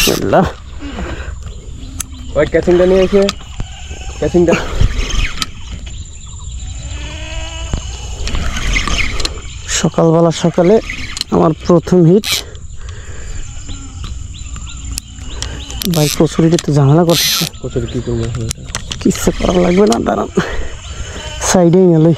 বিসমিল্লাহ। ওই ক্যাচিংটা নিয়ে এসে ক্যাচিংটা সকালবেলা সকালে আমার প্রথম হিট। ভাই কচুরিটা তো ঝামেলা করতেছে। কচুরি কি করবো? কিচ্ছু করা লাগবে না, দাঁড়ান সাইডেই গেলই।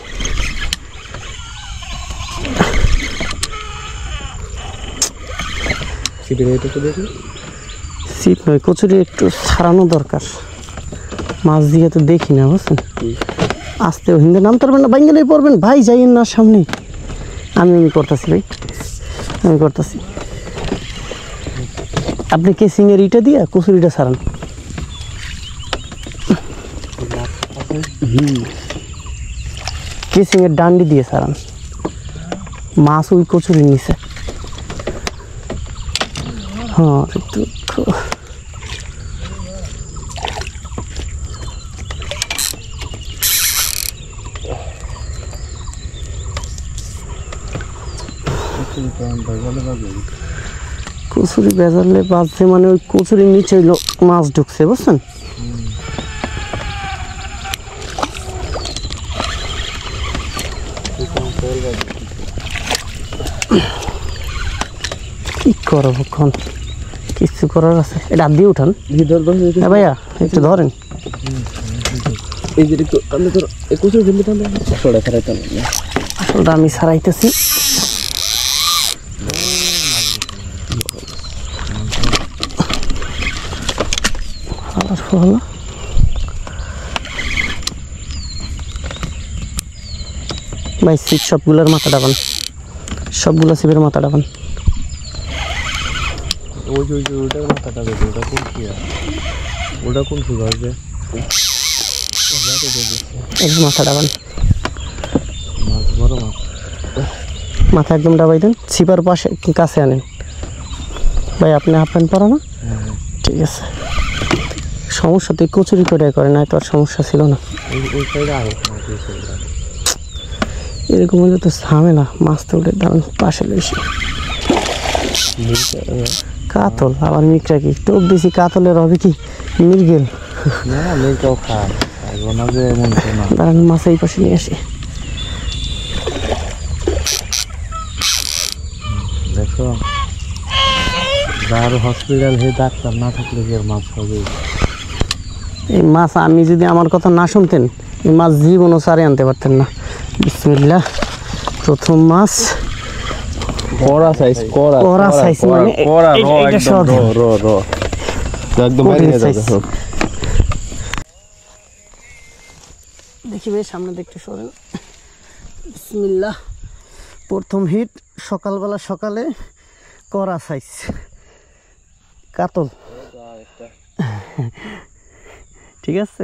সিট নয়, কচুরি একটু ছাড়ানো দরকার। মাছ দিয়ে তো দেখি না, বুঝছেন? আস্তে হিন্দে নাম পারবেন না, বাইঙ্গেলেই পড়বেন ভাই, যাইয়েন না সামনে। আমি করতেছি ভাই, আমি করতেছি। আপনি কেসিংয়ের ইটা দিয়ে কচুরিটা ছাড়ান। কেসিংয়ের ডান্ডি দিয়ে ছাড়ান, মাছ ওই কচুরি নিচে। হ্যাঁ দুঃখ। কচুরি বেজারলে বাজছে মানে ওই কচুরির নিচে মাছ ঢুকছে, বুঝছেন? কি করবো এখন, কিছু করার আছে? এটা দিয়ে উঠান ভাইয়া, একটু ধরেন। এই যে একটু আমি তোর কচুরি ফেলতে তাহলে আসলটা আমি ছাড়াইতেছি। ভাই সিপ সবগুলোর মাথা ডাবান, সবগুলো সিপের মাথা ডাবান। ওটা কোন ফুল আসবে? মাথা ডাবান, মাছ বড় মাছ, মাথা একদম ডাবাই দেন। ছিপার পাশে কাছে আনেন ভাই। আপনি হাফ প্যান্ট পরা না? ঠিক আছে, সমস্যা তুই কচুরি করে করে না, তো আর সমস্যা ছিল না। এরকম হলে তো ঝামেলা। মাছ তো উঠে দাঁড়ান পাশে বেশি। কাতল আবার মিকটা কি টোপ দিছি, কাতলের হবে কি মৃগেল? দাঁড়ান মাছ এই পাশে নিয়ে আসি। দেখো যার হসপিটাল হে ডাক্তার না থাকলে কি আর মাছ হবে? এই মাছ আমি যদি আমার কথা না শুনতেন, এই মাছ জীবনও সারে আনতে পারতেন না। বিসমিল্লাহ, প্রথম মাছ। কড়া সাইজ, কড়া সাইজ মানে এটা সব একদম বাইরে যাবে। দেখি ভাই সামনে দেখতে সরেন। বিসমিল্লাহ, প্রথম হিট সকালবেলা সকালে কড়া সাইজ কাতল। ঠিক আছে।